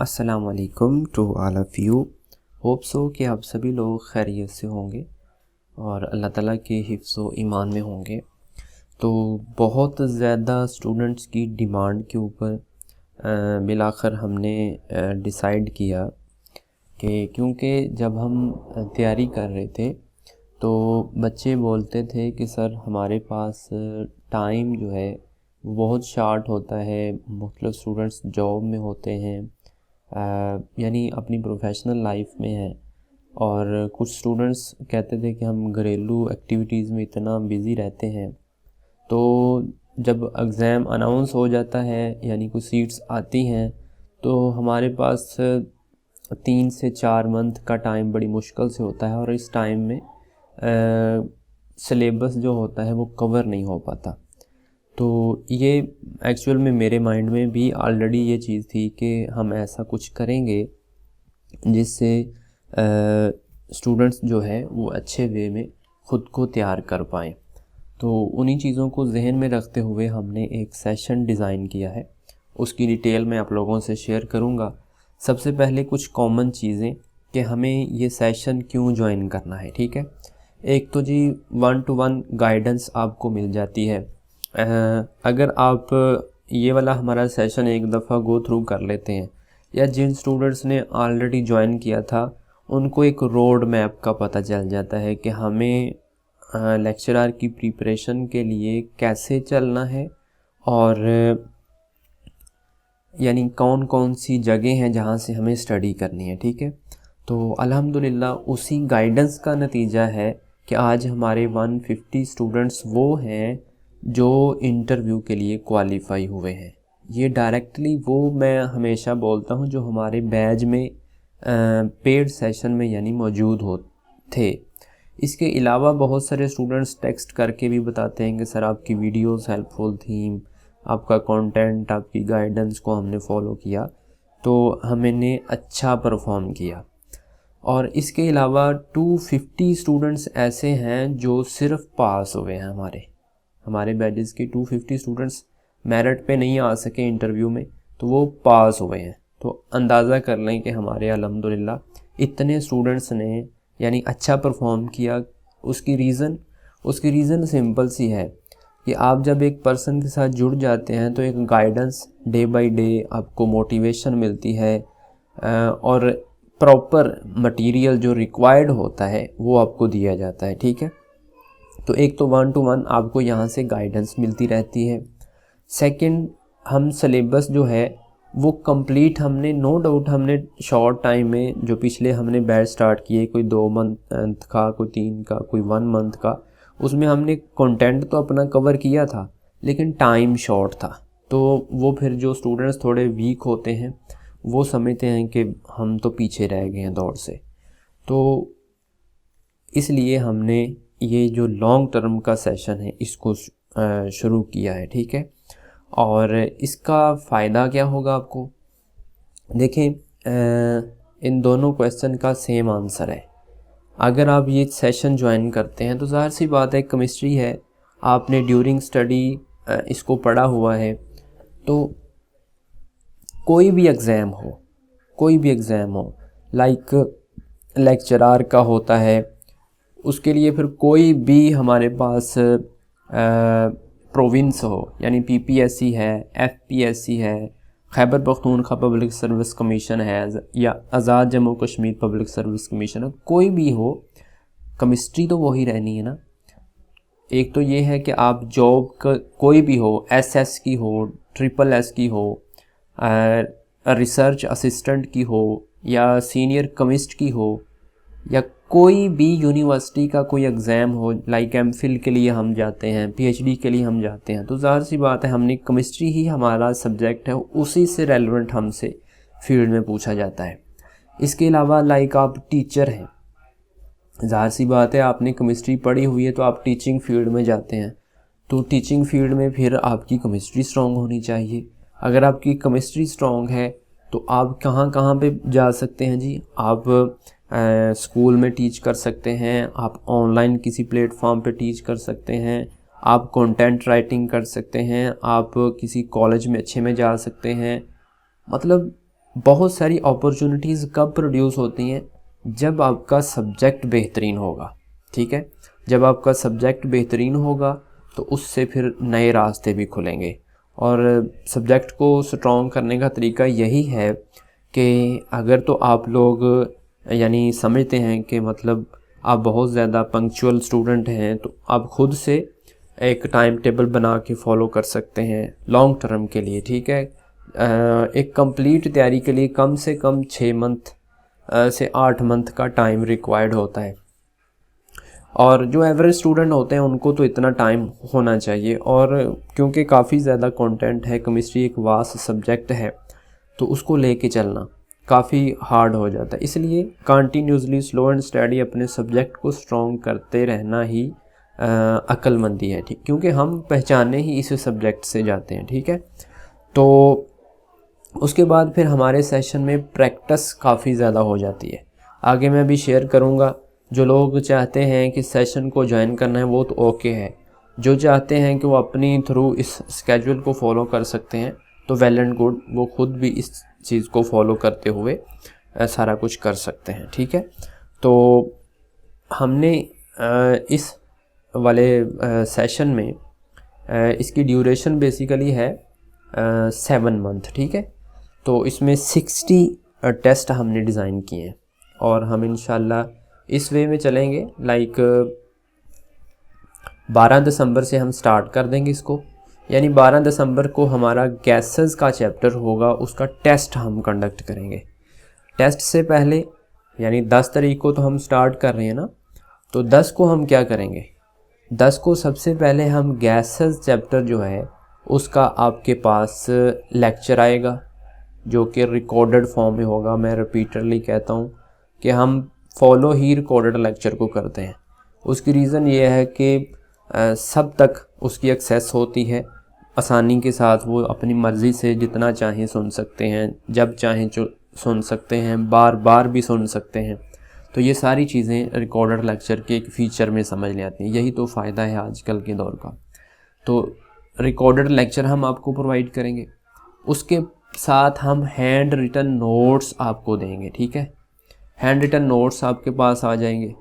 अस्सलाम वालेकुम to all of you. Hope so कि आप सभी लोग खैरियत से होंगे और अल्लाह ताला के हिफ्ज़ व ईमान में होंगे। तो बहुत ज़्यादा स्टूडेंट्स की डिमांड के ऊपर मिलाकर हमने डिसाइड किया कि क्योंकि जब हम तैयारी कर रहे थे तो बच्चे बोलते थे कि सर हमारे पास टाइम जो है वो बहुत शार्ट होता है, मुख्तलिफ़ स्टूडेंट्स जॉब में होते हैं, यानी अपनी प्रोफेशनल लाइफ में है, और कुछ स्टूडेंट्स कहते थे कि हम घरेलू एक्टिविटीज़ में इतना बिज़ी रहते हैं। तो जब एग्ज़ाम अनाउंस हो जाता है यानी कुछ सीट्स आती हैं तो हमारे पास 3 से 4 मंथ का टाइम बड़ी मुश्किल से होता है और इस टाइम में सिलेबस जो होता है वो कवर नहीं हो पाता। तो ये एक्चुअल में मेरे माइंड में भी ऑलरेडी ये चीज़ थी कि हम ऐसा कुछ करेंगे जिससे स्टूडेंट्स जो है वो अच्छे वे में ख़ुद को तैयार कर पाएँ। तो उन्हीं चीज़ों को जहन में रखते हुए हमने एक सेशन डिज़ाइन किया है, उसकी डिटेल मैं आप लोगों से शेयर करूँगा। सबसे पहले कुछ कॉमन चीज़ें कि हमें ये सेशन क्यों ज्वाइन करना है, ठीक है। एक तो जी 1-to-1 गाइडेंस आपको मिल जाती है। अगर आप ये वाला हमारा सेशन एक दफ़ा गो थ्रू कर लेते हैं या जिन स्टूडेंट्स ने ऑलरेडी ज्वाइन किया था उनको एक रोड मैप का पता चल जाता है कि हमें लेक्चरर की प्रिपरेशन के लिए कैसे चलना है और यानी कौन कौन सी जगह हैं जहाँ से हमें स्टडी करनी है, ठीक है। तो अल्हम्दुलिल्लाह उसी गाइडेंस का नतीजा है कि आज हमारे 150 स्टूडेंट्स वो हैं जो इंटरव्यू के लिए क्वालिफ़ाई हुए हैं। ये डायरेक्टली वो मैं हमेशा बोलता हूँ जो हमारे बैच में पेड सेशन में यानी मौजूद हो थे। इसके अलावा बहुत सारे स्टूडेंट्स टेक्स्ट करके भी बताते हैं कि सर आपकी वीडियोस हेल्पफुल थी, आपका कंटेंट, आपकी गाइडेंस को हमने फॉलो किया तो हमने अच्छा परफॉर्म किया। और इसके अलावा 250 स्टूडेंट्स ऐसे हैं जो सिर्फ पास हुए हैं। हमारे बैचेस के 250 स्टूडेंट्स मेरिट पे नहीं आ सके इंटरव्यू में तो वो पास हुए हैं। तो अंदाज़ा कर लें कि हमारे अल्हम्दुलिल्लाह इतने स्टूडेंट्स ने यानी अच्छा परफॉर्म किया। उसकी रीज़न सिंपल सी है कि आप जब एक पर्सन के साथ जुड़ जाते हैं तो एक गाइडेंस डे बाय डे आपको मोटिवेशन मिलती है और प्रॉपर मटेरियल जो रिक्वायर्ड होता है वो आपको दिया जाता है, ठीक है। तो एक तो 1-to-1 आपको यहाँ से गाइडेंस मिलती रहती है। सेकंड, हम सिलेबस जो है वो कंप्लीट हमने नो डाउट हमने शॉर्ट टाइम में जो पिछले हमने बैच स्टार्ट किए, कोई 2 मंथ का, कोई 3 का, कोई 1 मंथ का, उसमें हमने कंटेंट तो अपना कवर किया था लेकिन टाइम शॉर्ट था। तो वो फिर जो स्टूडेंट्स थोड़े वीक होते हैं वो समझते हैं कि हम तो पीछे रह गए हैं दौड़ से। तो इसलिए हमने ये जो लॉन्ग टर्म का सेशन है इसको शुरू किया है, ठीक है। और इसका फ़ायदा क्या होगा आपको, देखें इन दोनों क्वेश्चन का सेम आंसर है। अगर आप ये सेशन ज्वाइन करते हैं तो ज़ाहिर सी बात है, केमिस्ट्री है, आपने ड्यूरिंग स्टडी इसको पढ़ा हुआ है, तो कोई भी एग्ज़ाम हो लाइक लेक्चरर का होता है, उसके लिए फिर कोई भी हमारे पास प्रोविंस हो यानी पीपीएससी है, एफपीएससी है, Khyber Pakhtunkhwa public service commission है या Azad Jammu Kashmir public service commission है, कोई भी हो, केमिस्ट्री तो वही रहनी है ना। एक तो ये है कि आप जॉब का कोई भी हो, एसएस की हो, ट्रिपल एस की हो, रिसर्च असिस्टेंट की हो या सीनियर केमिस्ट की हो या कोई भी यूनिवर्सिटी का कोई एग्ज़ाम हो, लाइक एमफिल के लिए हम जाते हैं, पीएचडी के लिए हम जाते हैं, तो ज़ाहिर सी बात है हमने केमिस्ट्री ही हमारा सब्जेक्ट है, उसी से रेलेवेंट हमसे फील्ड में पूछा जाता है। इसके अलावा लाइक आप टीचर हैं, ज़ाहिर सी बात है आपने केमिस्ट्री पढ़ी हुई है तो आप टीचिंग फील्ड में जाते हैं, तो टीचिंग फील्ड में फिर आपकी केमिस्ट्री स्ट्रॉन्ग होनी चाहिए। अगर आपकी केमिस्ट्री स्ट्रॉन्ग है तो आप कहाँ पे जा सकते हैं जी, आप स्कूल में टीच कर सकते हैं, आप ऑनलाइन किसी प्लेटफॉर्म पे टीच कर सकते हैं, आप कंटेंट राइटिंग कर सकते हैं, आप किसी कॉलेज में अच्छे में जा सकते हैं। मतलब बहुत सारी अपॉर्चुनिटीज़ कब प्रोड्यूस होती हैं, जब आपका सब्जेक्ट बेहतरीन होगा, ठीक है। जब आपका सब्जेक्ट बेहतरीन होगा तो उससे फिर नए रास्ते भी खुलेंगे। और सब्जेक्ट को स्ट्रॉन्ग करने का तरीका यही है कि अगर तो आप लोग यानी समझते हैं कि मतलब आप बहुत ज़्यादा पंक्चुअल स्टूडेंट हैं, तो आप ख़ुद से एक टाइम टेबल बना के फॉलो कर सकते हैं लॉन्ग टर्म के लिए, ठीक है। एक कंप्लीट तैयारी के लिए कम से कम 6 मंथ से 8 मंथ का टाइम रिक्वायर्ड होता है, और जो एवरेज स्टूडेंट होते हैं उनको तो इतना टाइम होना चाहिए। और क्योंकि काफ़ी ज़्यादा कंटेंट है, केमिस्ट्री एक वास्ट सब्जेक्ट है, तो उसको लेके चलना काफ़ी हार्ड हो जाता है। इसलिए कंटिन्यूसली स्लो एंड स्टडी अपने सब्जेक्ट को स्ट्रॉन्ग करते रहना ही अक्लमंदी है, ठीक, क्योंकि हम पहचाने ही इस सब्जेक्ट से जाते हैं, ठीक है। तो उसके बाद फिर हमारे सेशन में प्रैक्टिस काफ़ी ज़्यादा हो जाती है। आगे मैं भी शेयर करूँगा। जो लोग चाहते हैं कि सेशन को ज्वाइन करना है वो तो ओके है, जो चाहते हैं कि वो अपनी थ्रू इस स्केड्यूल को फॉलो कर सकते हैं तो वेल एंड गुड, वो खुद भी इस चीज़ को फॉलो करते हुए सारा कुछ कर सकते हैं, ठीक है। तो हमने इस वाले सेशन में इसकी ड्यूरेशन बेसिकली है 7 मंथ, ठीक है। तो इसमें 60 टेस्ट हमने डिज़ाइन किए हैं और हम इंशाल्लाह इस वे में चलेंगे। लाइक 12 दिसंबर से हम स्टार्ट कर देंगे इसको, यानी 12 दिसंबर को हमारा गैसेस का चैप्टर होगा, उसका टेस्ट हम कंडक्ट करेंगे। टेस्ट से पहले यानी 10 तारीख को तो हम स्टार्ट कर रहे हैं ना, तो 10 को हम क्या करेंगे, 10 को सबसे पहले हम गैसेस चैप्टर जो है उसका आपके पास लेक्चर आएगा, जो कि रिकॉर्डेड फॉर्म में होगा। मैं रिपीटडली कहता हूँ कि हम फॉलो ही रिकॉर्डेड लेक्चर को करते हैं। उसकी रीज़न ये है कि सब तक उसकी एक्सेस होती है आसानी के साथ, वो अपनी मर्ज़ी से जितना चाहें सुन सकते हैं, जब चाहें सुन सकते हैं, बार बार भी सुन सकते हैं। तो ये सारी चीज़ें रिकॉर्डेड लेक्चर के एक फ़ीचर में समझ ले आती हैं। यही तो फ़ायदा है आजकल के दौर का। तो रिकॉर्डेड लेक्चर हम आपको प्रोवाइड करेंगे, उसके साथ हम हैंड रिटन नोट्स आपको देंगे, ठीक है। हैंड रिटन नोट्स आपके पास आ जाएंगे।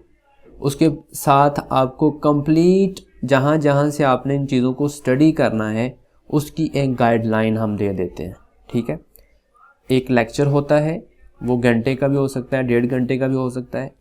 उसके साथ आपको कंप्लीट जहाँ जहाँ से आपने इन चीज़ों को स्टडी करना है उसकी एक गाइडलाइन हम दे देते हैं, ठीक है। एक लेक्चर होता है, वो घंटे का भी हो सकता है, 1.5 घंटे का भी हो सकता है।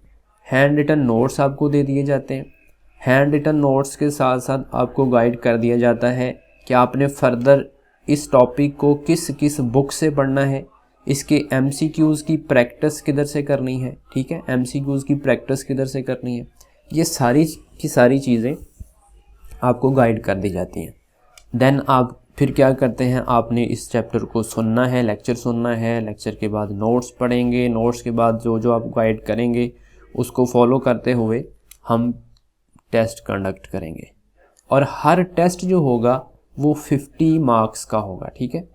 हैंड रिटन नोट्स आपको दे दिए जाते हैं। हैंड रिटन नोट्स के साथ साथ आपको गाइड कर दिया जाता है कि आपने फर्दर इस टॉपिक को किस किस बुक से पढ़ना है, इसके MCQs की प्रैक्टिस किधर से करनी है, ठीक है। MCQs की प्रैक्टिस किधर से करनी है, ये सारी की सारी चीज़ें आपको गाइड कर दी जाती हैं। देन आप फिर क्या करते हैं, आपने इस चैप्टर को सुनना है, लेक्चर सुनना है, लेक्चर के बाद नोट्स पढ़ेंगे, नोट्स के बाद जो जो आप गाइड करेंगे उसको फॉलो करते हुए हम टेस्ट कंडक्ट करेंगे। और हर टेस्ट जो होगा वो 50 मार्क्स का होगा, ठीक है।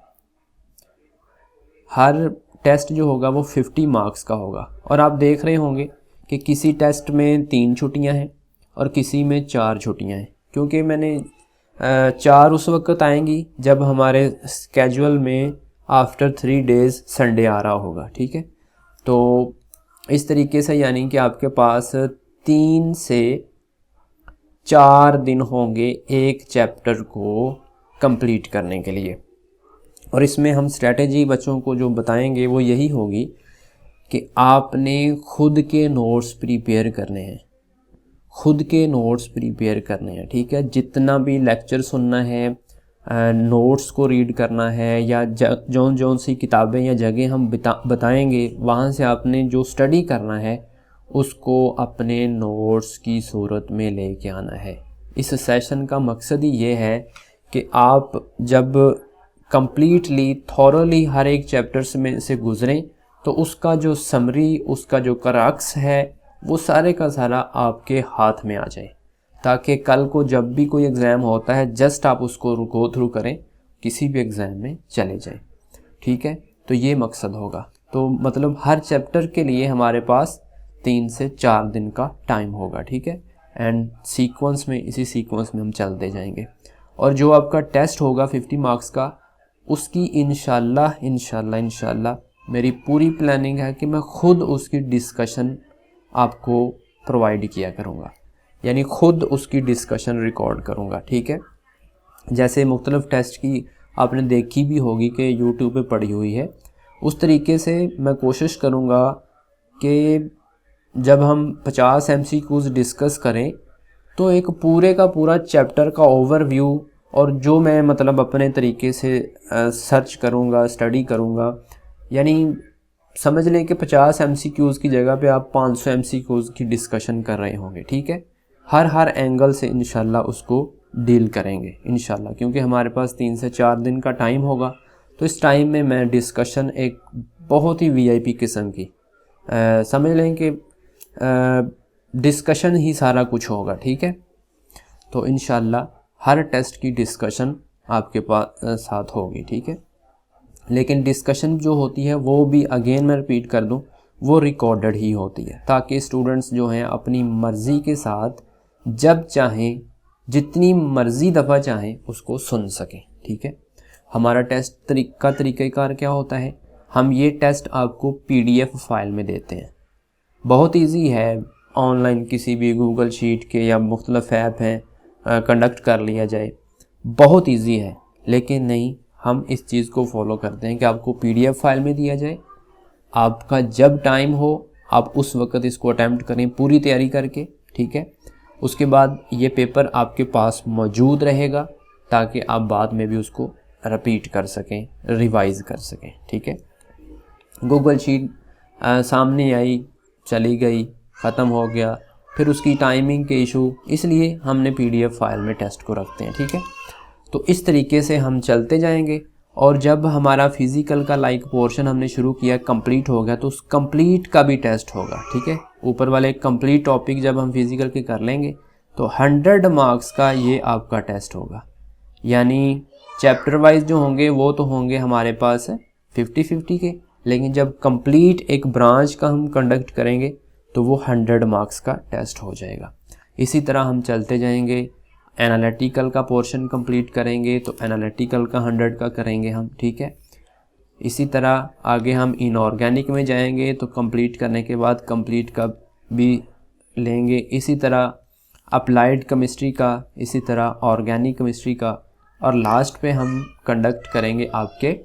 हर टेस्ट जो होगा वो 50 मार्क्स का होगा। और आप देख रहे होंगे कि किसी टेस्ट में 3 छुट्टियां हैं और किसी में 4 छुट्टियां हैं, क्योंकि मैंने 4 उस वक्त आएंगी जब हमारे स्केजुअल में आफ्टर 3 डेज़ संडे आ रहा होगा, ठीक है। तो इस तरीके से यानी कि आपके पास 3 से 4 दिन होंगे एक चैप्टर को कंप्लीट करने के लिए। और इसमें हम स्ट्रेटेजी बच्चों को जो बताएंगे वो यही होगी कि आपने खुद के नोट्स प्रिपेयर करने हैं, खुद के नोट्स प्रिपेयर करने हैं, ठीक है। जितना भी लेक्चर सुनना है, नोट्स को रीड करना है, या जौन जौन सी किताबें या जगह हम बताएंगे वहाँ से आपने जो स्टडी करना है उसको अपने नोट्स की सूरत में लेके आना है। इस सेशन का मकसद ही ये है कि आप जब कंप्लीटली थॉरली हर एक चैप्टर्स में से गुज़रें तो उसका जो समरी, उसका जो क्रक्स है वो सारे का सारा आपके हाथ में आ जाए, ताकि कल को जब भी कोई एग्ज़ाम होता है जस्ट आप उसको गो थ्रू करें, किसी भी एग्ज़ाम में चले जाएं, ठीक है। तो ये मकसद होगा। तो मतलब हर चैप्टर के लिए हमारे पास 3 से 4 दिन का टाइम होगा, ठीक है। एंड सीक्वेंस में, इसी सीक्वेंस में हम चलते जाएंगे। और जो आपका टेस्ट होगा 50 मार्क्स का, उसकी इंशाल्लाह मेरी पूरी प्लानिंग है कि मैं खुद उसकी डिस्कशन आपको प्रोवाइड किया करूँगा, यानी खुद उसकी डिस्कशन रिकॉर्ड करूँगा, ठीक है। जैसे मुख्तलिफ़ टेस्ट की आपने देखी भी होगी कि यूट्यूब पे पड़ी हुई है, उस तरीके से मैं कोशिश करूँगा कि जब हम 50 MCQs डिस्कस करें तो एक पूरे का पूरा चैप्टर का ओवरव्यू, और जो मैं मतलब अपने तरीके से सर्च करूँगा, स्टडी करूँगा, यानी समझ लें कि 50 MCQs की जगह पे आप 500 MCQs की डिस्कशन कर रहे होंगे, ठीक है। हर एंगल से इंशाल्लाह उसको डील करेंगे इंशाल्लाह, क्योंकि हमारे पास 3 से 4 दिन का टाइम होगा। तो इस टाइम में मैं डिस्कशन एक बहुत ही VIP किस्म की समझ लें कि डिस्कशन ही सारा कुछ होगा, ठीक है। तो इंशाल्लाह हर टेस्ट की डिस्कशन आपके पास साथ होगी, ठीक है। लेकिन डिस्कशन जो होती है वो भी अगेन मैं रिपीट कर दूं, वो रिकॉर्डेड ही होती है, ताकि स्टूडेंट्स जो हैं अपनी मर्ज़ी के साथ जब चाहें, जितनी मर्ज़ी दफ़ा चाहें उसको सुन सकें, ठीक है। हमारा टेस्ट तरीक़ाकार क्या होता है, हम ये टेस्ट आपको PDF फाइल में देते हैं। बहुत इजी है, ऑनलाइन किसी भी गूगल शीट के या मुख्तलिफ ऐप हैं, कंडक्ट कर लिया जाए, बहुत इजी है। लेकिन नहीं, हम इस चीज़ को फॉलो करते हैं कि आपको PDF फाइल में दिया जाए, आपका जब टाइम हो आप उस वक़्त इसको अटैम्प्ट करें पूरी तैयारी करके, ठीक है। उसके बाद ये पेपर आपके पास मौजूद रहेगा ताकि आप बाद में भी उसको रिपीट कर सकें, रिवाइज़ कर सकें, ठीक है। गूगल शीट सामने आई, चली गई, ख़त्म हो गया, फिर उसकी टाइमिंग के इशू, इसलिए हमने PDF फाइल में टेस्ट को रखते हैं, ठीक है। तो इस तरीके से हम चलते जाएंगे, और जब हमारा फ़िज़िकल का पोर्शन हमने शुरू किया, कंप्लीट हो गया, तो उस कंप्लीट का भी टेस्ट होगा, ठीक है। ऊपर वाले कंप्लीट टॉपिक जब हम फ़िज़िकल के कर लेंगे तो 100 मार्क्स का ये आपका टेस्ट होगा। यानी चैप्टर वाइज जो होंगे वो तो होंगे हमारे पास 50-50 के, लेकिन जब कंप्लीट एक ब्रांच का हम कंडक्ट करेंगे तो वो 100 मार्क्स का टेस्ट हो जाएगा। इसी तरह हम चलते जाएंगे, एनालिटिकल का पोर्शन कंप्लीट करेंगे तो एनालिटिकल का 100 का करेंगे हम, ठीक है। इसी तरह आगे हम इनऑर्गेनिक में जाएंगे तो कंप्लीट करने के बाद कंप्लीट का भी लेंगे। इसी तरह अप्लाइड केमिस्ट्री का, इसी तरह ऑर्गेनिक केमिस्ट्री का, और लास्ट पे हम कंडक्ट करेंगे आपके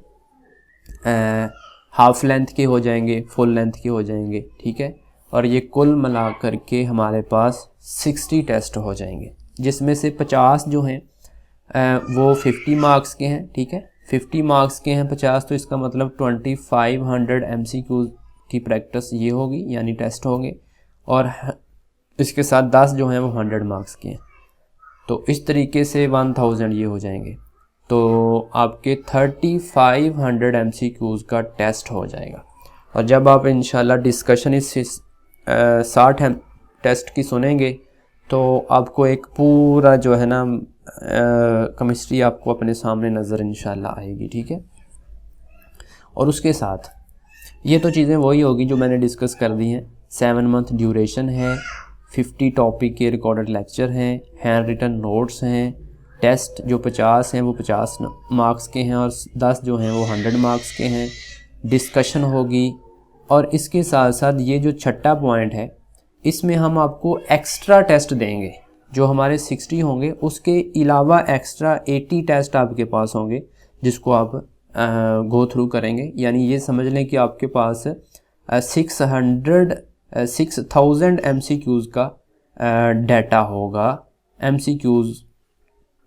हाफ लेंथ के हो जाएंगे, फुल लेंथ के हो जाएंगे, ठीक है। और ये कुल मिला करके हमारे पास 60 टेस्ट हो जाएंगे, जिसमें से 50 जो हैं वो 50 मार्क्स के हैं, ठीक है। 50 मार्क्स के हैं 50, तो इसका मतलब 2500 MCQ की प्रैक्टिस ये होगी, यानी टेस्ट होंगे, और इसके साथ 10 जो हैं वो 100 मार्क्स के हैं। तो इस तरीके से 1000 ये हो जाएंगे, तो आपके 3500 MCQs का टेस्ट हो जाएगा। और जब आप इंशाल्लाह डिस्कशन इस 60 टेस्ट की सुनेंगे तो आपको एक पूरा जो है ना केमिस्ट्री आपको अपने सामने नज़र इंशाल्लाह आएगी, ठीक है। और उसके साथ ये तो चीज़ें वही होगी जो मैंने डिस्कस कर दी हैं। 7 मंथ ड्यूरेशन है, 50 टॉपिक के रिकॉर्डेड लेक्चर हैं, हैंड रिटन नोट्स हैं, टेस्ट जो 50 हैं वो 50 मार्क्स के हैं, और 10 जो हैं वो 100 मार्क्स के हैं। डिस्कशन होगी, और इसके साथ साथ ये जो छठा पॉइंट है, इसमें हम आपको एक्स्ट्रा टेस्ट देंगे। जो हमारे 60 होंगे उसके अलावा एक्स्ट्रा 80 टेस्ट आपके पास होंगे, जिसको आप गो थ्रू करेंगे। यानी ये समझ लें कि आपके पास 6000 MCQs का डाटा होगा। MCQs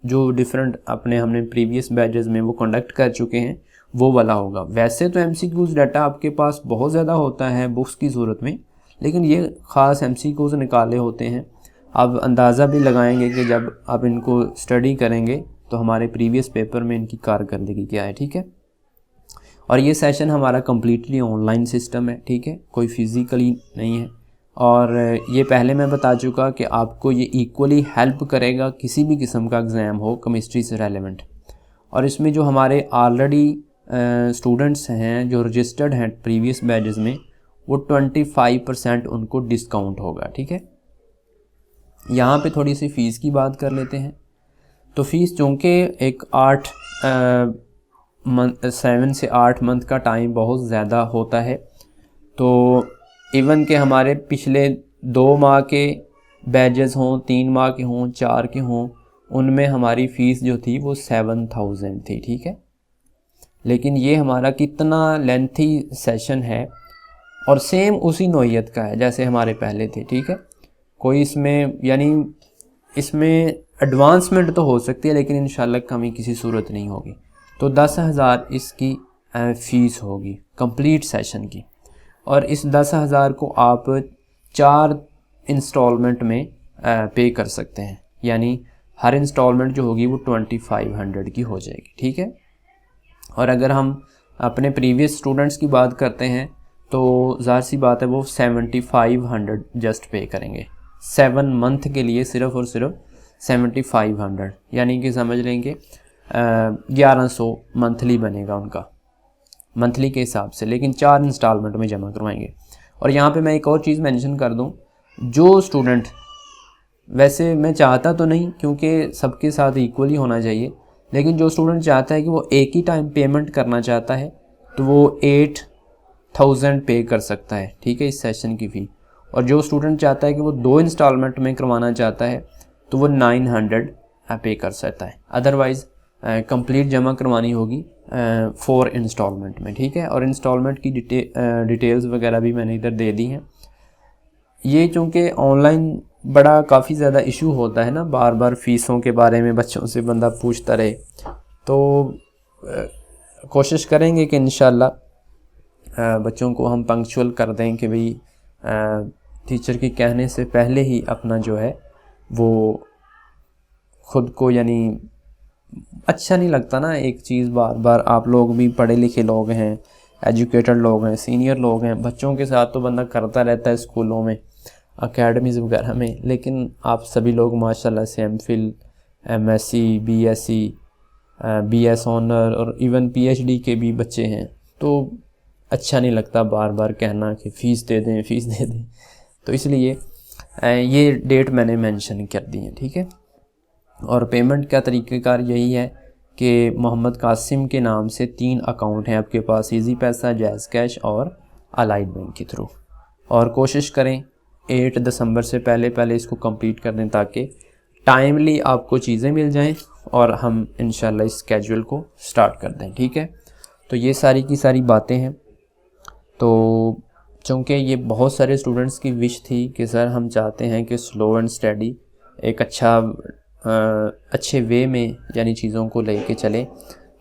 जो डिफरेंट हमने प्रीवियस बैचेस में वो कंडक्ट कर चुके हैं वो वाला होगा। वैसे तो MCQs डाटा आपके पास बहुत ज़्यादा होता है बुक्स की सूरत में, लेकिन ये ख़ास MCQs निकाले होते हैं। आप अंदाज़ा भी लगाएंगे कि जब आप इनको स्टडी करेंगे तो हमारे प्रीवियस पेपर में इनकी कारकर्दगी क्या है, ठीक है। और ये सेशन हमारा कम्प्लीटली ऑनलाइन सिस्टम है, ठीक है, कोई फिज़िकली नहीं है। और ये पहले मैं बता चुका कि आपको ये इक्वली हेल्प करेगा किसी भी किस्म का एग्ज़ाम हो केमिस्ट्री से रेलेवेंट। और इसमें जो हमारे ऑलरेडी स्टूडेंट्स हैं जो रजिस्टर्ड हैं प्रीवियस बैचेस में, वो 25% उनको डिस्काउंट होगा, ठीक है। यहाँ पे थोड़ी सी फ़ीस की बात कर लेते हैं। तो फ़ीस चूँकि एक 8 7 से 8 मंथ का टाइम बहुत ज़्यादा होता है। तो इवन के हमारे पिछले 2 माह के बैचेस हों, 3 माह के हों, 4 के हों, उनमें हमारी फ़ीस जो थी वो 7000 थी, ठीक है। लेकिन ये हमारा कितना लेंथी सेशन है और सेम उसी नौइयत का है जैसे हमारे पहले थे, ठीक है। कोई इसमें यानी इसमें एडवांसमेंट तो हो सकती है लेकिन इंशाल्लाह कमी किसी सूरत नहीं होगी। तो 10,000 इसकी फ़ीस होगी कंप्लीट सेशन की, और इस 10,000 को आप 4 इंस्टॉलमेंट में पे कर सकते हैं, यानी हर इंस्टॉलमेंट जो होगी वो 2500 की हो जाएगी, ठीक है। और अगर हम अपने प्रीवियस स्टूडेंट्स की बात करते हैं तो ज़ाहिर सी बात है वो 7500 जस्ट पे करेंगे 7 मंथ के लिए, सिर्फ़ और सिर्फ 7500, यानी कि समझ लेंगे 1100 मंथली बनेगा उनका, मंथली के हिसाब से, लेकिन 4 इंस्टॉलमेंट में जमा करवाएंगे। और यहाँ पे मैं एक और चीज़ मेंशन कर दूँ, जो स्टूडेंट, वैसे मैं चाहता तो नहीं क्योंकि सबके साथ इक्वली होना चाहिए, लेकिन जो स्टूडेंट चाहता है कि वो एक ही टाइम पेमेंट करना चाहता है तो वो 8000 पे कर सकता है, ठीक है, इस सेशन की फ़ी। और जो स्टूडेंट चाहता है कि वो 2 इंस्टॉलमेंट में करवाना चाहता है तो वो 900 पे कर सकता है। अदरवाइज़ कंप्लीट जमा करवानी होगी 4 इंस्टॉलमेंट में, ठीक है। और इंस्टॉलमेंट की डिटेल्स वगैरह भी मैंने इधर दे दी हैं। ये चूँकि ऑनलाइन बड़ा काफ़ी ज़्यादा इशू होता है ना, बार बार फ़ीसों के बारे में बच्चों से बंदा पूछता रहे, तो कोशिश करेंगे कि इंशाल्लाह बच्चों को हम पंक्चुअल कर दें कि भाई टीचर के कहने से पहले ही अपना जो है वो ख़ुद को, यानी अच्छा नहीं लगता ना एक चीज़ बार बार, आप लोग भी पढ़े लिखे लोग हैं, एजुकेटेड लोग हैं, सीनियर लोग हैं, बच्चों के साथ तो बंदा करता रहता है स्कूलों में, अकेडमीज़ वगैरह में, लेकिन आप सभी लोग माशाल्लाह से MPhil, MSc, BSc, BS honour और इवन पीएचडी के भी बच्चे हैं। तो अच्छा नहीं लगता बार बार कहना कि फ़ीस दे दें, फ़ीस दे दें। तो इसलिए ये डेट मैंने मेंशन कर दी है, ठीक है। और पेमेंट का तरीक़ेकार यही है कि मोहम्मद कासिम के नाम से 3 अकाउंट हैं आपके पास, ईजी पैसा, जैज़ कैश और अलाइड बैंक के थ्रू। और कोशिश करें 8 दिसंबर से पहले पहले इसको कंप्लीट कर दें ताकि टाइमली आपको चीज़ें मिल जाएं और हम इंशाल्लाह इस स्केड्यूल को स्टार्ट कर दें, ठीक है। तो ये सारी की सारी बातें हैं। तो चूँकि ये बहुत सारे स्टूडेंट्स की विश थी कि सर हम चाहते हैं कि स्लो एंड स्टडी एक अच्छे वे में यानी चीज़ों को लेके चलें,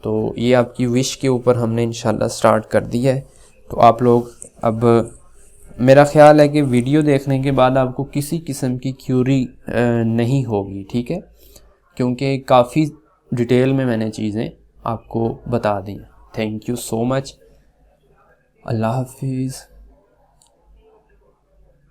तो ये आपकी विश के ऊपर हमने इंशाल्लाह स्टार्ट कर दिया है। तो आप लोग, अब मेरा ख़्याल है कि वीडियो देखने के बाद आपको किसी किस्म की क्यूरी नहीं होगी, ठीक है, क्योंकि काफ़ी डिटेल में मैंने चीज़ें आपको बता दी। Thank you so much. Allah हाफिज़।